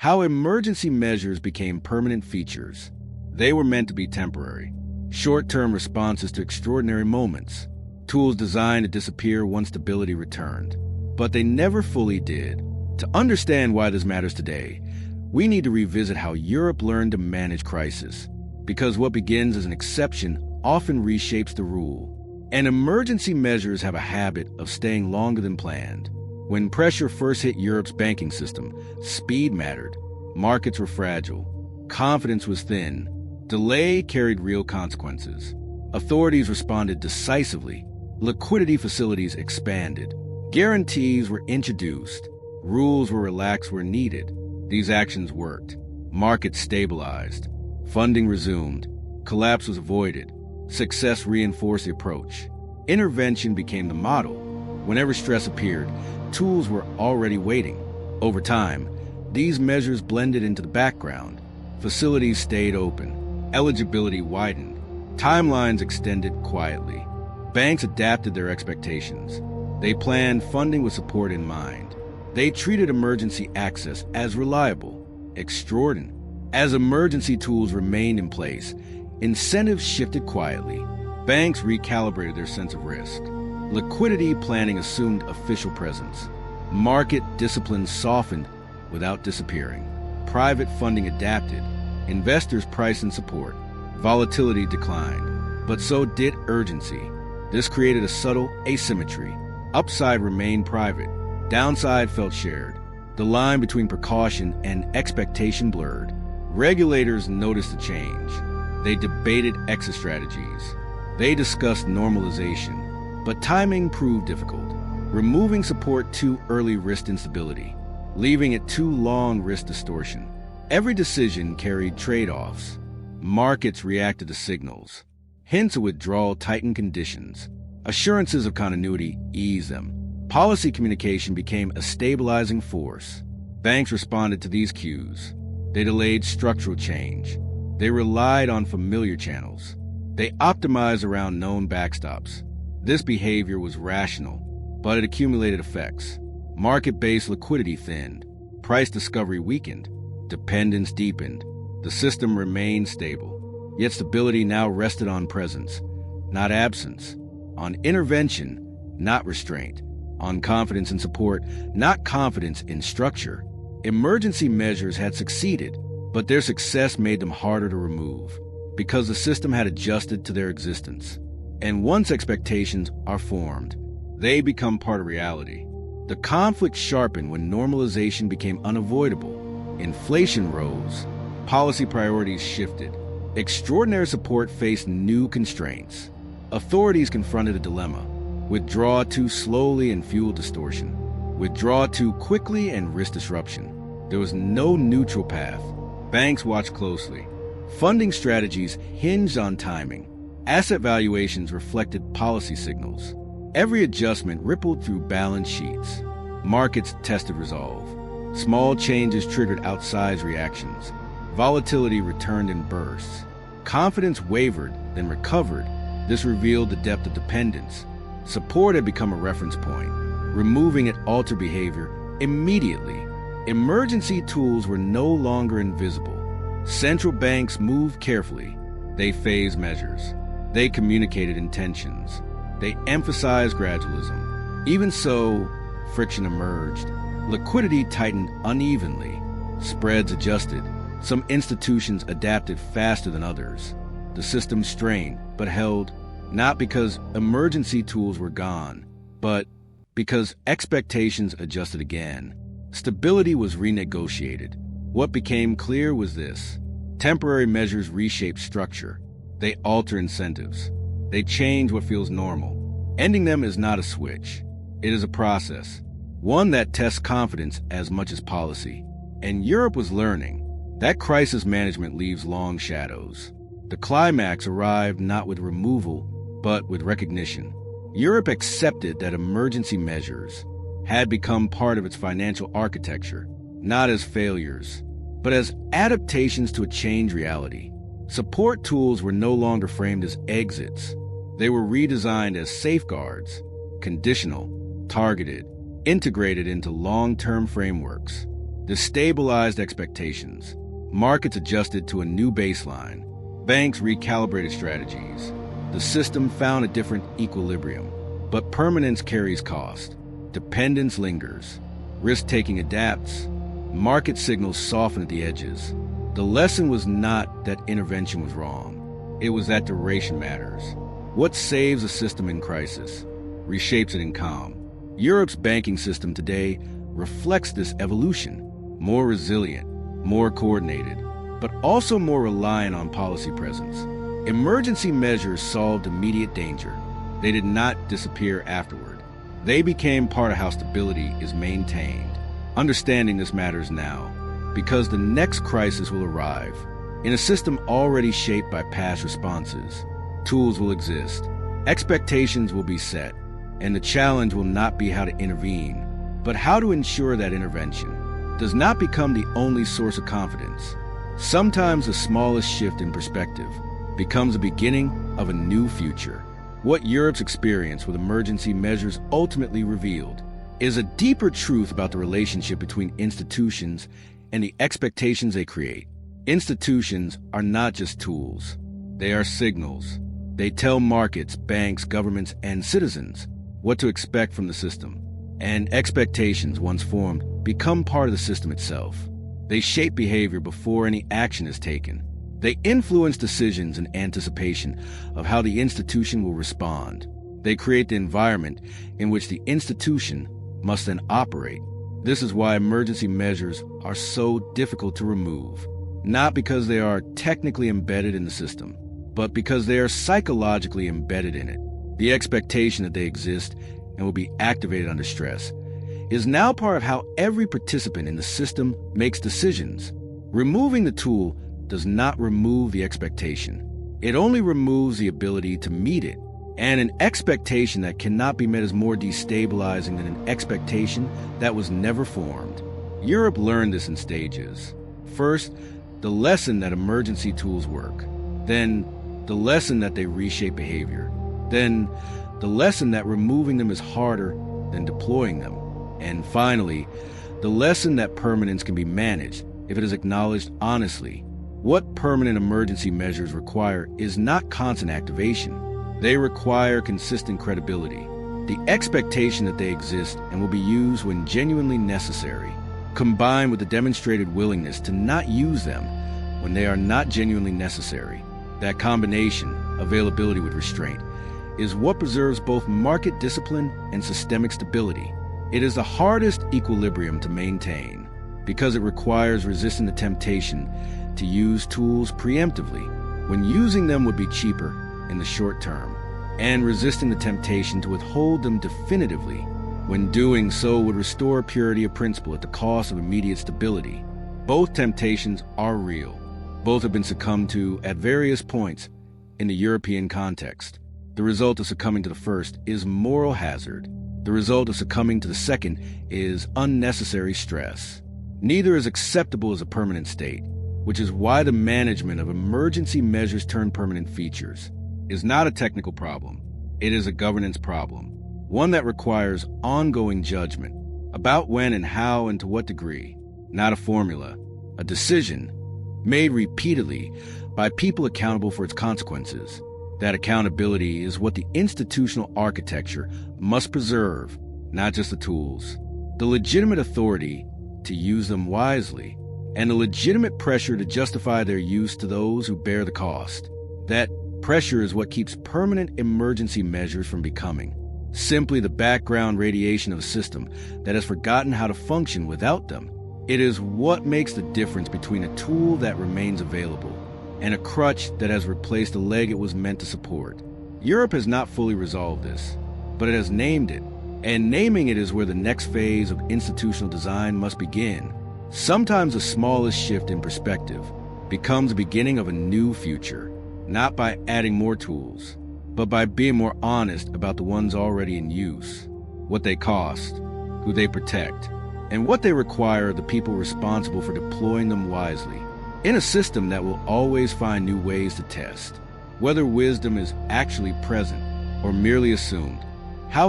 How emergency measures became permanent features. They were meant to be temporary, short-term responses to extraordinary moments, tools designed to disappear once stability returned. But they never fully did. To understand why this matters today, we need to revisit how Europe learned to manage crisis, because what begins as an exception often reshapes the rule. And emergency measures have a habit of staying longer than planned. When pressure first hit Europe's banking system, speed mattered. Markets were fragile. Confidence was thin. Delay carried real consequences. Authorities responded decisively. Liquidity facilities expanded. Guarantees were introduced. Rules were relaxed where needed. These actions worked. Markets stabilized. Funding resumed. Collapse was avoided. Success reinforced the approach. Intervention became the model. Whenever stress appeared, tools were already waiting. Over time, these measures blended into the background. Facilities stayed open. Eligibility widened. Timelines extended quietly. Banks adapted their expectations. They planned funding with support in mind. They treated emergency access as reliable, extraordinary. As emergency tools remained in place, incentives shifted quietly. Banks recalibrated their sense of risk. Liquidity planning assumed official presence. Market discipline softened without disappearing. Private funding adapted. Investors priced in support. Volatility declined. But so did urgency. This created a subtle asymmetry. Upside remained private. Downside felt shared. The line between precaution and expectation blurred. Regulators noticed the change. They debated exit strategies. They discussed normalization. But timing proved difficult. Removing support too early risked instability. Leaving it too long risked distortion. Every decision carried trade-offs. Markets reacted to signals. Hints of withdrawal tightened conditions. Assurances of continuity eased them. Policy communication became a stabilizing force. Banks responded to these cues. They delayed structural change. They relied on familiar channels. They optimized around known backstops. This behavior was rational, but it accumulated effects. Market-based liquidity thinned. Price discovery weakened. Dependence deepened. The system remained stable. Yet stability now rested on presence, not absence. On intervention, not restraint. On confidence and support, not confidence in structure. Emergency measures had succeeded, but their success made them harder to remove, because the system had adjusted to their existence. And once expectations are formed, they become part of reality. The conflict sharpened when normalization became unavoidable. Inflation rose. Policy priorities shifted. Extraordinary support faced new constraints. Authorities confronted a dilemma. Withdraw too slowly and fuel distortion. Withdraw too quickly and risk disruption. There was no neutral path. Banks watched closely. Funding strategies hinged on timing. Asset valuations reflected policy signals. Every adjustment rippled through balance sheets. Markets tested resolve. Small changes triggered outsized reactions. Volatility returned in bursts. Confidence wavered, then recovered. This revealed the depth of dependence. Support had become a reference point. Removing it altered behavior immediately. Emergency tools were no longer invisible. Central banks moved carefully. They phased measures. They communicated intentions. They emphasized gradualism. Even so, friction emerged. Liquidity tightened unevenly. Spreads adjusted. Some institutions adapted faster than others. The system strained, but held, not because emergency tools were gone, but because expectations adjusted again. Stability was renegotiated. What became clear was this: temporary measures reshape structure. They alter incentives. They change what feels normal. Ending them is not a switch. It is a process, one that tests confidence as much as policy. And Europe was learning that crisis management leaves long shadows. The climax arrived not with removal, but with recognition. Europe accepted that emergency measures had become part of its financial architecture, not as failures, but as adaptations to a changed reality. Support tools were no longer framed as exits. They were redesigned as safeguards, conditional, targeted, integrated into long-term frameworks. This stabilized expectations. Markets adjusted to a new baseline. Banks recalibrated strategies. The system found a different equilibrium. But permanence carries cost. Dependence lingers. Risk-taking adapts. Market signals soften at the edges. The lesson was not that intervention was wrong. It was that duration matters. What saves a system in crisis reshapes it in calm. Europe's banking system today reflects this evolution. More resilient, more coordinated, but also more reliant on policy presence. Emergency measures solved immediate danger. They did not disappear afterward. They became part of how stability is maintained. Understanding this matters now, because the next crisis will arrive. In a system already shaped by past responses, tools will exist, expectations will be set, and the challenge will not be how to intervene, but how to ensure that intervention does not become the only source of confidence. Sometimes the smallest shift in perspective becomes the beginning of a new future. What Europe's experience with emergency measures ultimately revealed is a deeper truth about the relationship between institutions and the expectations they create. Institutions are not just tools. They are signals. They tell markets, banks, governments, and citizens what to expect from the system. And expectations, once formed, become part of the system itself. They shape behavior before any action is taken. They influence decisions in anticipation of how the institution will respond. They create the environment in which the institution must then operate. This is why emergency measures are so difficult to remove. Not because they are technically embedded in the system, but because they are psychologically embedded in it. The expectation that they exist and will be activated under stress is now part of how every participant in the system makes decisions. Removing the tool does not remove the expectation. It only removes the ability to meet it. And an expectation that cannot be met is more destabilizing than an expectation that was never formed. Europe learned this in stages. First, the lesson that emergency tools work. Then, the lesson that they reshape behavior. Then, the lesson that removing them is harder than deploying them. And finally, the lesson that permanence can be managed if it is acknowledged honestly. What permanent emergency measures require is not constant activation. They require consistent credibility, the expectation that they exist and will be used when genuinely necessary, combined with the demonstrated willingness to not use them when they are not genuinely necessary. That combination, availability with restraint, is what preserves both market discipline and systemic stability. It is the hardest equilibrium to maintain because it requires resisting the temptation to use tools preemptively when using them would be cheaper in the short term, and resisting the temptation to withhold them definitively when doing so would restore purity of principle at the cost of immediate stability. Both temptations are real. Both have been succumbed to at various points in the European context. The result of succumbing to the first is moral hazard. The result of succumbing to the second is unnecessary stress. Neither is acceptable as a permanent state, which is why the management of emergency measures turned permanent features is not a technical problem. It is a governance problem, one that requires ongoing judgment about when and how and to what degree, not a formula, a decision made repeatedly by people accountable for its consequences. That accountability is what the institutional architecture must preserve, not just the tools, the legitimate authority to use them wisely, and the legitimate pressure to justify their use to those who bear the cost. That pressure is what keeps permanent emergency measures from becoming simply the background radiation of a system that has forgotten how to function without them. It is what makes the difference between a tool that remains available and a crutch that has replaced the leg it was meant to support. Europe has not fully resolved this, but it has named it, and naming it is where the next phase of institutional design must begin. Sometimes the smallest shift in perspective becomes the beginning of a new future, not by adding more tools, but by being more honest about the ones already in use, what they cost, who they protect, and what they require of the people responsible for deploying them wisely, in a system that will always find new ways to test whether wisdom is actually present or merely assumed. How